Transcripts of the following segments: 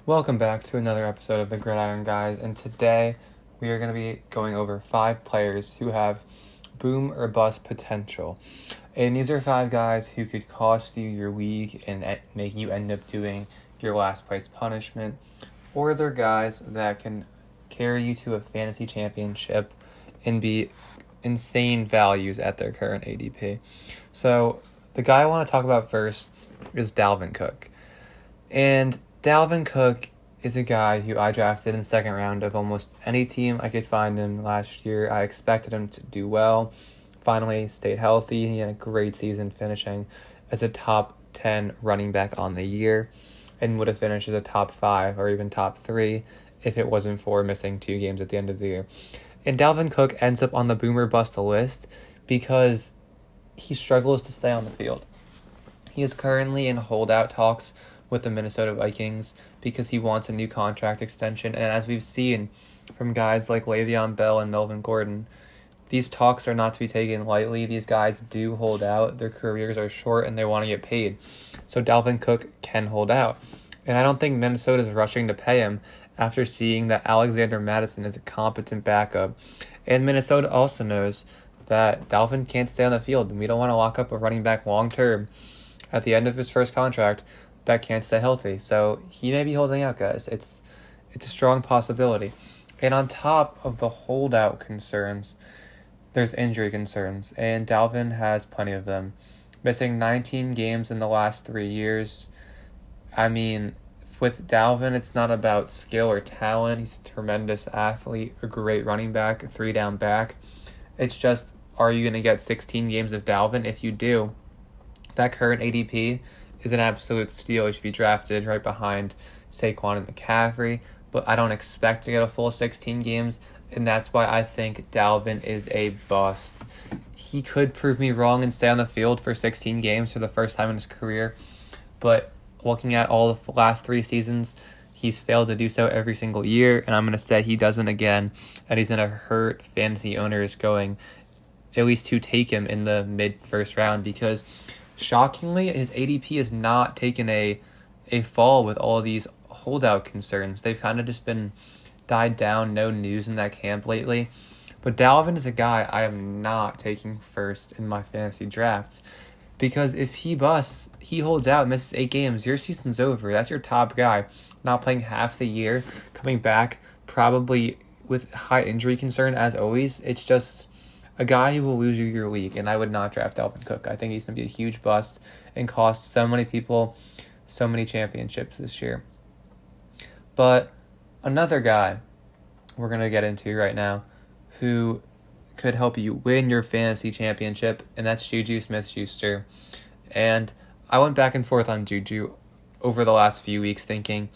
Welcome back to another episode of the Gridiron Guys, and today we are going to be going over 5 players who have boom or bust potential. And these are 5 guys who could cost you your week and make you end up doing your last place punishment, or they're guys that can carry you to a fantasy championship and be insane values at their current ADP. So the guy I want to talk about first is Dalvin Cook. And Dalvin Cook is a guy who I drafted in the second round of almost any team I could find him last year. I expected him to do well. Finally stayed healthy. He had a great season, finishing as a top 10 running back on the year and would have finished as a top 5 or even top 3 if it wasn't for missing 2 games at the end of the year. And Dalvin Cook ends up on the boomer bust list because he struggles to stay on the field. He is currently in holdout talks with the Minnesota Vikings because he wants a new contract extension. And as we've seen from guys like Le'Veon Bell and Melvin Gordon, these talks are not to be taken lightly. These guys do hold out. Their careers are short and they want to get paid. So Dalvin Cook can hold out. And I don't think Minnesota is rushing to pay him after seeing that Alexander Mattison is a competent backup. And Minnesota also knows that Dalvin can't stay on the field, and we don't want to lock up a running back long term at the end of his first contract that can't stay healthy. So he may be holding out, guys. It's a strong possibility. And on top of the holdout concerns, there's injury concerns, and Dalvin has plenty of them. Missing 19 games in the last 3 years. I mean, with Dalvin, it's not about skill or talent. He's a tremendous athlete, a great running back, a 3-down back. It's just, are you going to get 16 games of Dalvin? If you do, that current ADP is an absolute steal. He should be drafted right behind Saquon and McCaffrey, but I don't expect to get a full 16 games, and that's why I think Dalvin is a bust. He could prove me wrong and stay on the field for 16 games for the first time in his career, but looking at all the last 3 seasons, he's failed to do so every single year, and I'm going to say he doesn't again, and he's going to hurt fantasy owners going at least to take him in the mid-first round because shockingly, his ADP has not taken a fall with all these holdout concerns. They've kind of just been died down, no news in that camp lately. But Dalvin is a guy I am not taking first in my fantasy drafts because if he busts, he holds out, misses 8 games, your season's over. That's your top guy, not playing half the year, coming back probably with high injury concern as always. It's just a guy who will lose you your league, and I would not draft Dalvin Cook. I think he's going to be a huge bust and cost so many people so many championships this year. But another guy we're going to get into right now who could help you win your fantasy championship, and that's JuJu Smith-Schuster. And I went back and forth on JuJu over the last few weeks thinking,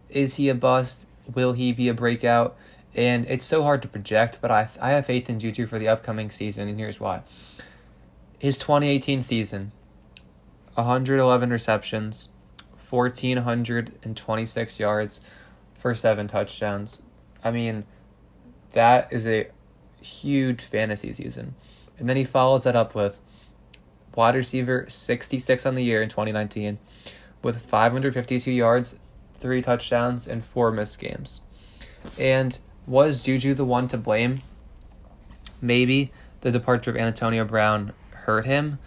is he a bust? Will he be a breakout? And it's so hard to project, but I have faith in JuJu for the upcoming season, and here's why. His 2018 season, 111 receptions, 1,426 yards for 7 touchdowns. I mean, that is a huge fantasy season. And then he follows that up with wide receiver 66 on the year in 2019 with 552 yards, 3 touchdowns, and 4 missed games. And was JuJu the one to blame? Maybe the departure of Antonio Brown hurt him.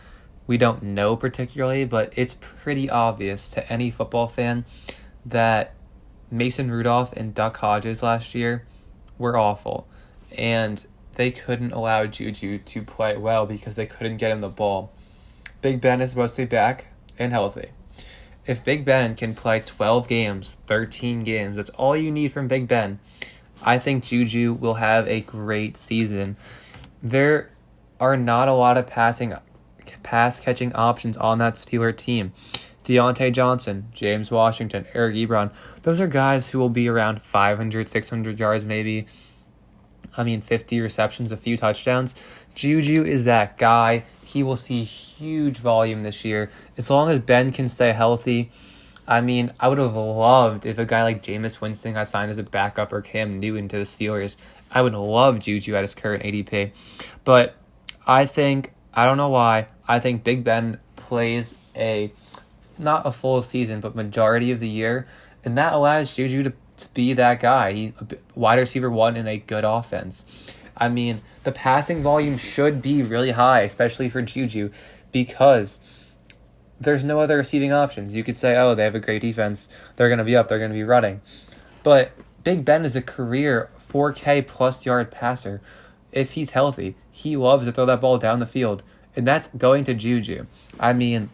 We don't know particularly, but it's pretty obvious to any football fan that Mason Rudolph and Duck Hodges last year were awful. And they couldn't allow JuJu to play well because they couldn't get him the ball. Big Ben is supposed to be back and healthy. If Big Ben can play 12 games, 13 games, that's all you need from Big Ben. I think JuJu will have a great season. There are not a lot of pass-catching options on that Steeler team. Deontay Johnson, James Washington, Eric Ebron, those are guys who will be around 500, 600 yards maybe. 50 receptions, a few touchdowns. JuJu is that guy. He will see huge volume this year. As long as Ben can stay healthy, I would have loved if a guy like Jameis Winston got signed as a backup or Cam Newton to the Steelers. I would love JuJu at his current ADP. But I don't know why, I think Big Ben plays not a full season, but majority of the year. And that allows JuJu to be that guy. Wide receiver 1 in a good offense. I mean, the passing volume should be really high, especially for JuJu, because there's no other receiving options. You could say, oh, they have a great defense. They're going to be up. They're going to be running. But Big Ben is a career 4K plus yard passer. If he's healthy, he loves to throw that ball down the field. And that's going to JuJu. I mean,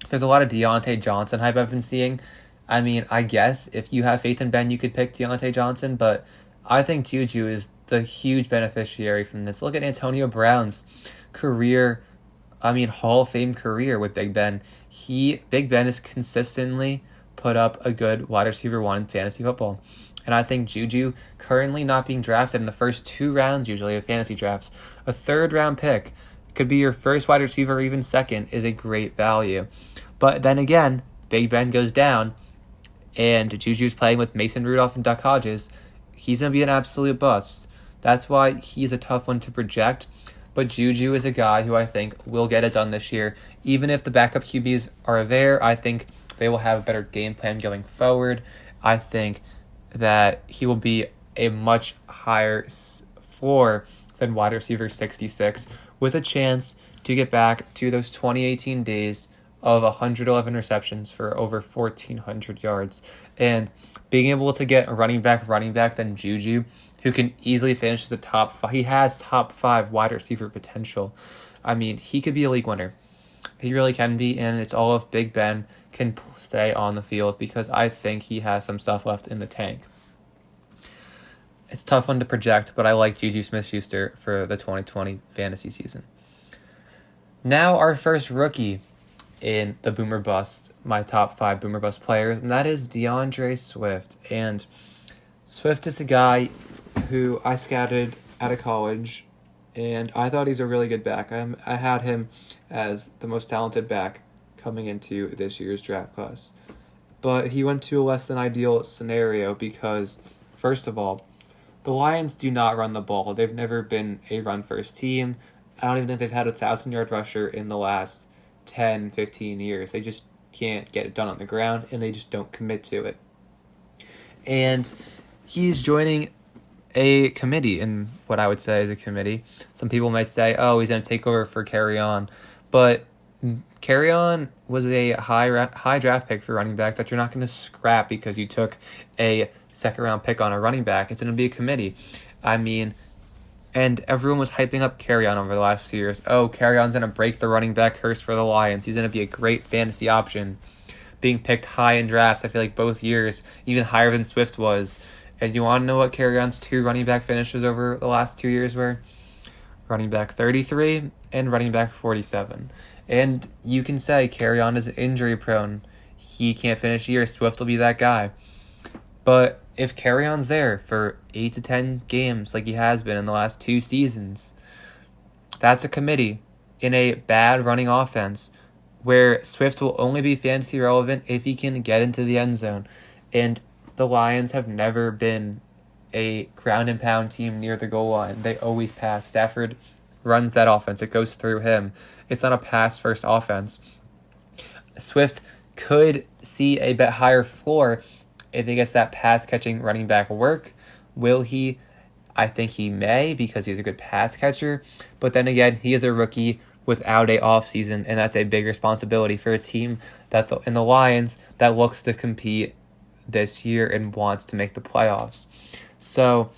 there's a lot of Deontay Johnson hype I've been seeing. I mean, I guess if you have faith in Ben, you could pick Deontay Johnson. But I think JuJu is the huge beneficiary from this. Look at Antonio Brown's Hall of Fame career with Big Ben. Big Ben has consistently put up a good wide receiver 1 in fantasy football. And I think JuJu, currently not being drafted in the first 2 rounds usually of fantasy drafts, a 3rd round pick, could be your first wide receiver or even second, is a great value. But then again, Big Ben goes down, and JuJu's playing with Mason Rudolph and Duck Hodges. He's going to be an absolute bust. That's why he's a tough one to project. But JuJu is a guy who I think will get it done this year. Even if the backup QBs are there, I think they will have a better game plan going forward. I think that he will be a much higher floor than wide receiver 66, with a chance to get back to those 2018 days of 111 receptions for over 1,400 yards. And being able to get a running back than JuJu, who can easily finish as a top 5. He has top 5 wide receiver potential. I mean, he could be a league winner. He really can be, and it's all if Big Ben can stay on the field, because I think he has some stuff left in the tank. It's a tough one to project, but I like JuJu Smith-Schuster for the 2020 fantasy season. Now our first rookie in the Boomer Bust, my top 5 Boomer Bust players, and that is Deandre Swift. And Swift is a guy who I scouted out of college, and I thought he's a really good back. I had him as the most talented back coming into this year's draft class. But he went to a less than ideal scenario because, first of all, the Lions do not run the ball. They've never been a run-first team. I don't even think they've had a 1,000-yard rusher in the last 10, 15 years. They just can't get it done on the ground, and they just don't commit to it. And he's joining a committee, in what I would say is a committee. Some people might say, oh, he's going to take over for Carry-On. But Carry-On was a high draft pick for running back that you're not going to scrap because you took a second-round pick on a running back. It's going to be a committee. I mean, and everyone was hyping up Carry-On over the last few years. Oh, Carry-On's going to break the running back curse for the Lions. He's going to be a great fantasy option. Being picked high in drafts, I feel like both years, even higher than Swift was. And you want to know what Carry-On's 2 running back finishes over the last 2 years were? Running back 33 and running back 47. And you can say Carry-On is injury prone. He can't finish a year. Swift will be that guy. But if Carry-On's there for 8 to 10 games like he has been in the last 2 seasons, that's a committee in a bad running offense where Swift will only be fantasy relevant if he can get into the end zone. And the Lions have never been a ground and pound team near the goal line. They always pass. Stafford runs that offense. It goes through him. It's not a pass-first offense. Swift could see a bit higher floor if he gets that pass-catching running back work. Will he? I think he may, because he's a good pass catcher. But then again, he is a rookie without a offseason, and that's a big responsibility for a team in the Lions that looks to compete this year and wants to make the playoffs. So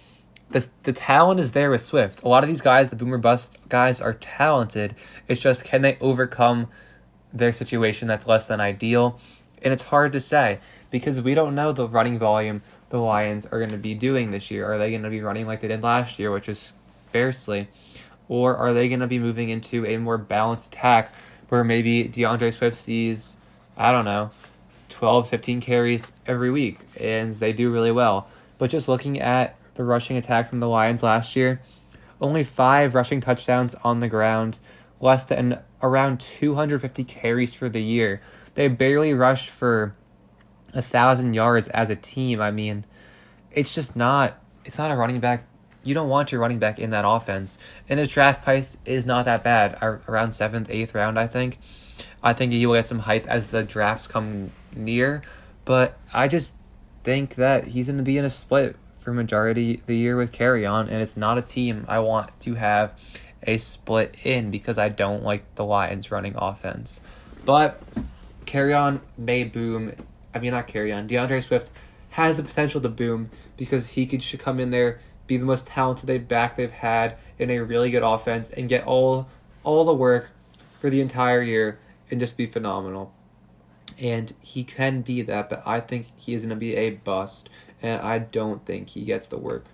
the talent is there with Swift. A lot of these guys, the Boomer Bust guys, are talented. It's just, can they overcome their situation that's less than ideal? And it's hard to say because we don't know the running volume the Lions are going to be doing this year. Are they going to be running like they did last year, which is sparsely? Or are they going to be moving into a more balanced attack where maybe Deandre Swift sees, 12, 15 carries every week, and they do really well. But just looking at the rushing attack from the Lions last year, only 5 rushing touchdowns on the ground, less than around 250 carries for the year. They barely rushed for 1,000 yards as a team. I mean, it's not a running back. You don't want your running back in that offense. And his draft price is not that bad, around 7th, 8th round, I think. I think he will get some hype as the drafts come near. But I just think that he's going to be in a split for majority of the year with Kerryon, and it's not a team I want to have a split in because I don't like the Lions running offense. But Kerryon may boom. I mean, not Kerryon. Deandre Swift has the potential to boom because he should come in there, be the most talented back they've had in a really good offense, and get all the work for the entire year and just be phenomenal. And he can be that, but I think he is going to be a bust, and I don't think he gets the work.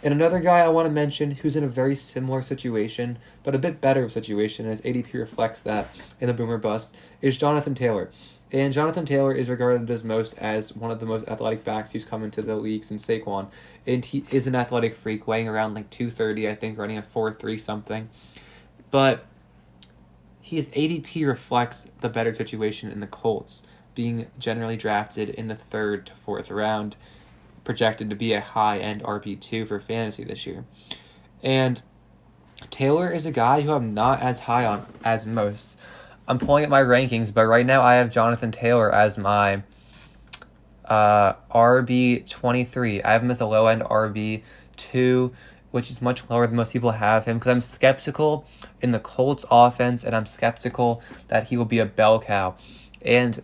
And another guy I want to mention who's in a very similar situation, but a bit better situation, as ADP reflects that in the boomer bust, is Johnathan Taylor. And Johnathan Taylor is regarded as one of the most athletic backs who's come into the league since Saquon. And he is an athletic freak, weighing around like 230, I think, running a 4.3 something. But his ADP reflects the better situation in the Colts, being generally drafted in the 3rd to 4th round, projected to be a high-end RB2 for fantasy this year. And Taylor is a guy who I'm not as high on as most. I'm pulling up my rankings, but right now I have Johnathan Taylor as my RB23. I have him as a low-end RB2, which is much lower than most people have him, because I'm skeptical in the Colts offense, and I'm skeptical that he will be a bell cow. And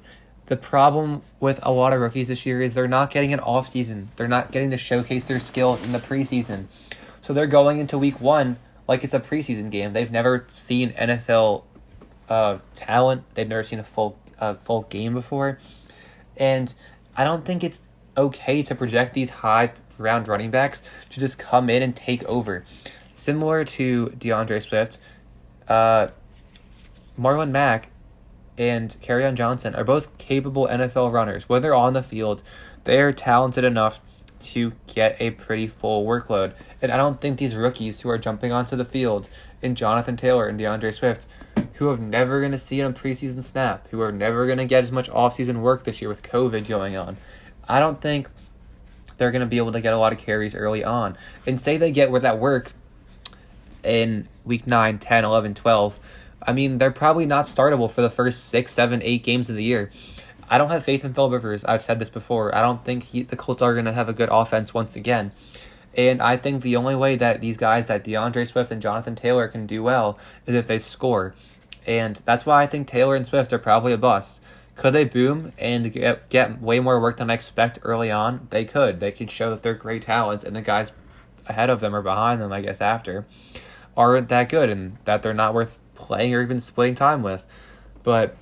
the problem with a lot of rookies this year is they're not getting an offseason. They're not getting to showcase their skills in the preseason. So they're going into week 1 like it's a preseason game. They've never seen NFL talent. They've never seen a full game before. And I don't think it's okay to project these high-round running backs to just come in and take over. Similar to DeAndre Swift, Marlon Mack and Kerryon Johnson are both capable NFL runners. When they're on the field, they're talented enough to get a pretty full workload. And I don't think these rookies who are jumping onto the field in Johnathan Taylor and DeAndre Swift, who are never going to see a preseason snap, who are never going to get as much offseason work this year with COVID going on, I don't think they're going to be able to get a lot of carries early on. And say they get that work in week 9, 10, 11, 12, I mean, they're probably not startable for the first 6, 7, 8 games of the year. I don't have faith in Phil Rivers. I've said this before. I don't think the Colts are going to have a good offense once again. And I think the only way that these guys, that DeAndre Swift and Johnathan Taylor, can do well is if they score. And that's why I think Taylor and Swift are probably a bust. Could they boom and get way more work than I expect early on? They could. They could show that they're great talents, and the guys ahead of them or behind them, I guess, after, aren't that good and that they're not worth playing or even splitting time with. But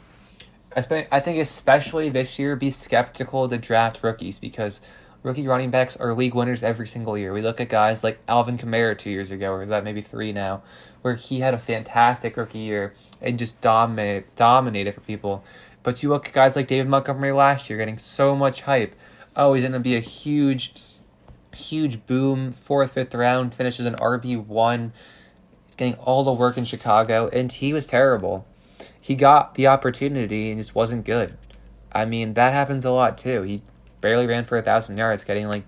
I think especially this year, be skeptical to draft rookies, because rookie running backs are league winners every single year. We look at guys like Alvin Kamara 2 years ago, or is that maybe 3 now, where he had a fantastic rookie year and just dominated for people. But you look at guys like David Montgomery last year getting so much hype. Oh, he's going to be a huge boom, 4th, 5th round, finishes an RB1, getting all the work in Chicago, and he was terrible. He got the opportunity and just wasn't good. I mean, that happens a lot too. He barely ran for 1,000 yards, getting like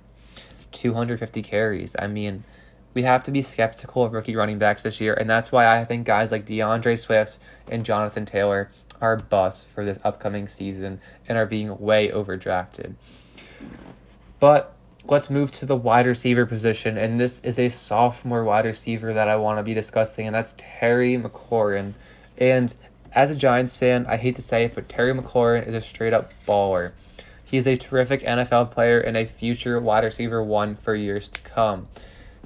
250 carries. I mean, we have to be skeptical of rookie running backs this year, and that's why I think guys like DeAndre Swift and Johnathan Taylor are busts for this upcoming season and are being way overdrafted. But let's move to the wide receiver position, and this is a sophomore wide receiver that I want to be discussing, and that's Terry McLaurin. And as a Giants fan, I hate to say it, but Terry McLaurin is a straight-up baller. He is a terrific NFL player and a future wide receiver 1 for years to come.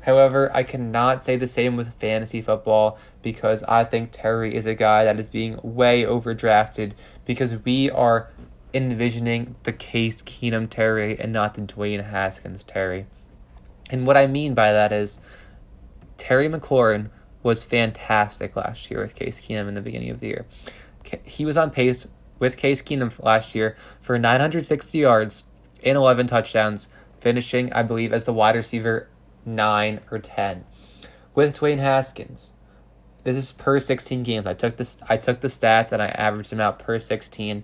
However, I cannot say the same with fantasy football, because I think Terry is a guy that is being way overdrafted, because we are envisioning the Case Keenum Terry and not the Dwayne Haskins Terry. And what I mean by that is Terry McLaurin was fantastic last year with Case Keenum in the beginning of the year. He was on pace with Case Keenum last year for 960 yards and 11 touchdowns, finishing, I believe, as the wide receiver 9 or 10. With Dwayne Haskins, this is per 16 games. I took the stats and I averaged them out per 16.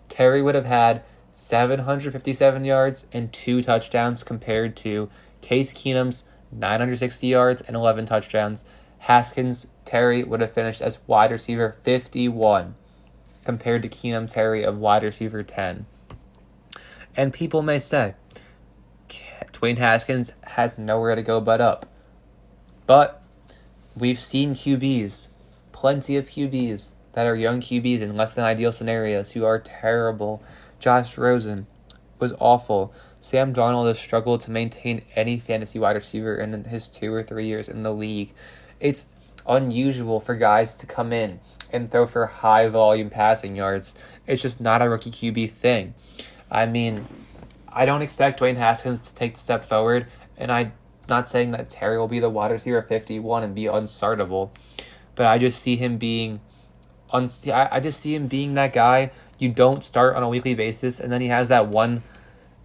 Terry would have had 757 yards and 2 touchdowns compared to Case Keenum's 960 yards and 11 touchdowns. Haskins Terry would have finished as wide receiver 51 compared to Keenum Terry of wide receiver 10. And people may say, Dwayne Haskins has nowhere to go but up. But we've seen QBs, plenty of QBs that are young QBs in less than ideal scenarios who are terrible. Josh Rosen was awful. Sam Darnold has struggled to maintain any fantasy wide receiver in his 2 or 3 years in the league. It's unusual for guys to come in and throw for high volume passing yards. It's just not a rookie QB thing. I mean, I don't expect Dwayne Haskins to take the step forward, and I'm not saying that Terry will be the wide receiver 51 and be unstartable, but I just see him being I just see him being that guy you don't start on a weekly basis, and then he has that one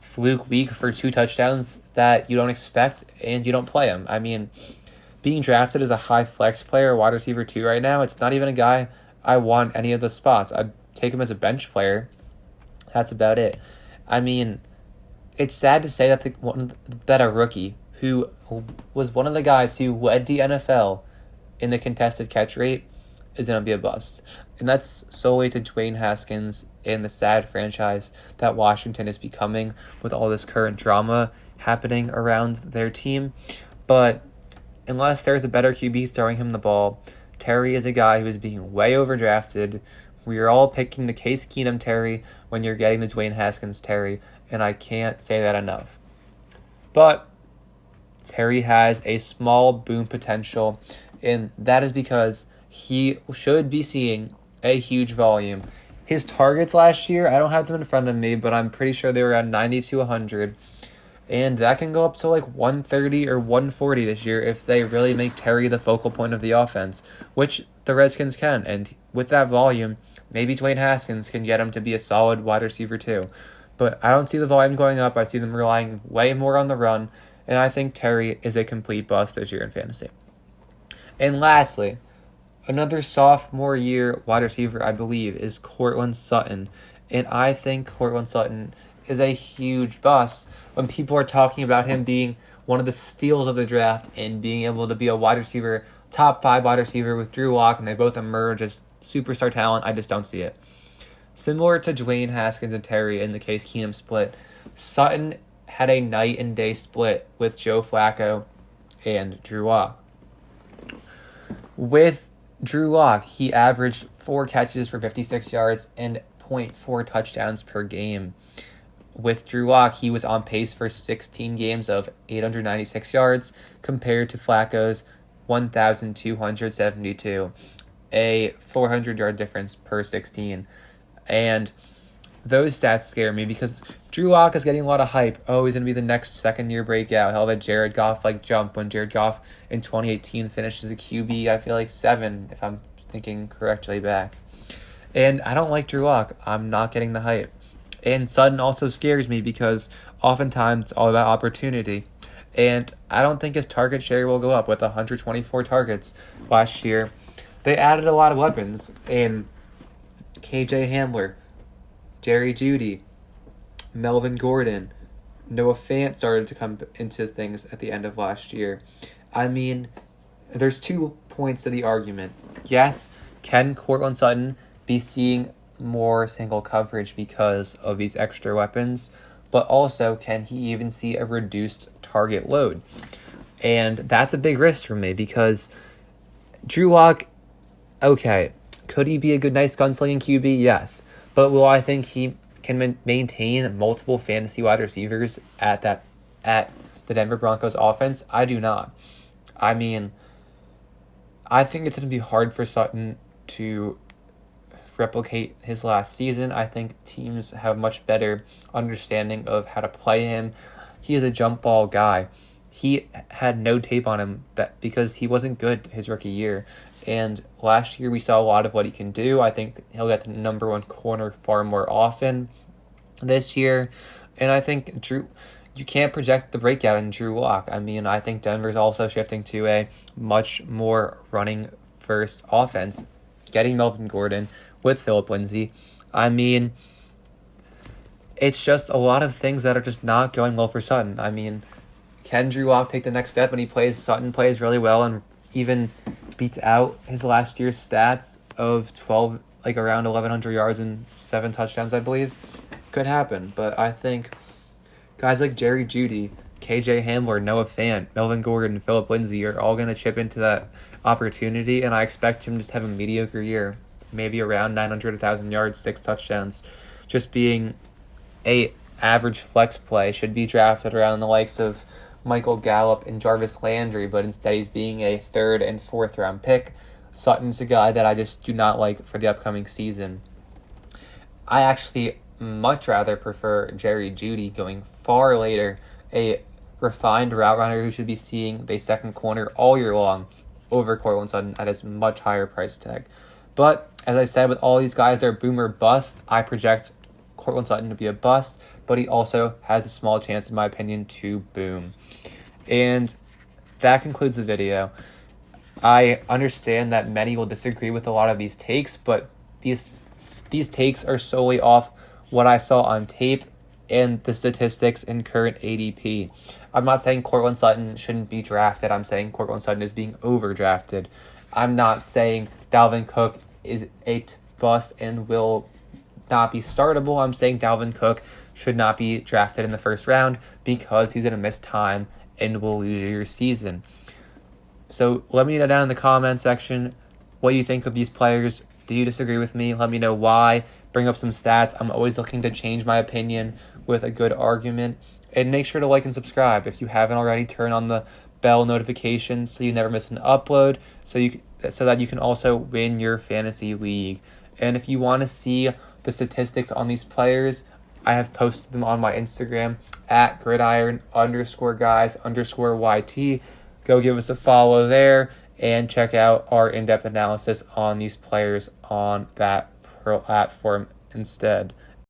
fluke week for 2 touchdowns that you don't expect, and you don't play him. I mean, being drafted as a high flex player, wide receiver 2 right now, it's not even a guy I want any of the spots. I'd take him as a bench player. That's about it. I mean, it's sad to say that a rookie who was one of the guys who led the NFL in the contested catch rate is going to be a bust. And that's solely to Dwayne Haskins and the sad franchise that Washington is becoming with all this current drama happening around their team. But unless there's a better QB throwing him the ball, Terry is a guy who is being way overdrafted. We are all picking the Case Keenum Terry when you're getting the Dwayne Haskins Terry, and I can't say that enough. But Terry has a small boom potential, and that is because he should be seeing a huge volume. His targets last year, I don't have them in front of me, but I'm pretty sure they were around 90 to 100. And that can go up to like 130 or 140 this year if they really make Terry the focal point of the offense, which the Redskins can. And with that volume, maybe Dwayne Haskins can get him to be a solid wide receiver too. But I don't see the volume going up. I see them relying way more on the run. And I think Terry is a complete bust this year in fantasy. And lastly, another sophomore year wide receiver, I believe, is Courtland Sutton. And I think Courtland Sutton is a huge bust when people are talking about him being one of the steals of the draft and being able to be a wide receiver, top 5 wide receiver with Drew Lock, and they both emerge as superstar talent. I just don't see it. Similar to Dwayne Haskins and Terry in the Case Keenum split, Sutton had a night and day split with Joe Flacco and Drew Lock. With Drew Lock, he averaged 4 catches for 56 yards and 0.4 touchdowns per game. With Drew Lock, he was on pace for 16 games of 896 yards compared to Flacco's 1,272, a 400-yard difference per 16. And those stats scare me because Drew Lock is getting a lot of hype. Oh, he's going to be the next second-year breakout. He'll have a Jared Goff-like jump when Jared Goff in 2018 finished as a QB, I feel like 7, if I'm thinking correctly back. And I don't like Drew Lock. I'm not getting the hype. And Sutton also scares me because oftentimes it's all about opportunity. And I don't think his target share will go up with 124 targets last year. They added a lot of weapons in KJ Hamler, Jerry Jeudy, Melvin Gordon. Noah Fant started to come into things at the end of last year. I mean, there's 2 points to the argument. Yes, can Courtland Sutton be seeing more single coverage because of these extra weapons, but also can he even see a reduced target load? And that's a big risk for me because Drew Lock, okay, could he be a good, nice gunslinging QB? Yes. But will I think he can maintain multiple fantasy wide receivers at the Denver Broncos offense? I do not. I mean, I think it's going to be hard for Sutton to replicate his last season. I think teams have much better understanding of how to play him. He is a jump ball guy. He had no tape on him because he wasn't good his rookie year. And last year we saw a lot of what he can do. I think he'll get the number 1 corner far more often this year. And I think you can't project the breakout in Drew Lock. I mean, I think Denver's also shifting to a much more running first offense, getting Melvin Gordon with Phillip Lindsay. I mean, it's just a lot of things that are just not going well for Sutton. I mean, can Drew Lock take the next step when Sutton plays really well and even beats out his last year's stats of 12, like around 1,100 yards and 7 touchdowns, I believe? Could happen, but I think guys like Jerry Jeudy KJ Hamler, Noah Fant, Melvin Gordon, Phillip Lindsay are all going to chip into that opportunity, and I expect him to just have a mediocre year, maybe around 900, 1,000 yards, 6 touchdowns, just being a average flex play. Should be drafted around the likes of Michael Gallup and Jarvis Landry, but instead he's being a 3rd and 4th round pick. Sutton's a guy that I just do not like for the upcoming season. I actually much rather prefer Jerry Jeudy going far later, a refined route runner who should be seeing the second corner all year long, over Courtland Sutton at his much higher price tag. But as I said, with all these guys, they're boom or bust. I project Courtland Sutton to be a bust, but he also has a small chance, in my opinion, to boom. And that concludes the video. I understand that many will disagree with a lot of these takes, but these takes are solely off what I saw on tape and the statistics in current ADP. I'm not saying Courtland Sutton shouldn't be drafted. I'm saying Courtland Sutton is being overdrafted. I'm not saying Dalvin Cook is a bust and will not be startable. I'm saying Dalvin Cook should not be drafted in the first round because he's going to miss time and will lose your season. So let me know down in the comment section what you think of these players. Do you disagree with me? Let me know why. Bring up some stats. I'm always looking to change my opinion with a good argument. And make sure to like and subscribe. If you haven't already, turn on the bell notifications so you never miss an upload, so that you can also win your fantasy league. And if you want to see the statistics on these players, I have posted them on my Instagram at Gridiron_Guys_YT. Go give us a follow there and check out our in-depth analysis on these players on that platform instead.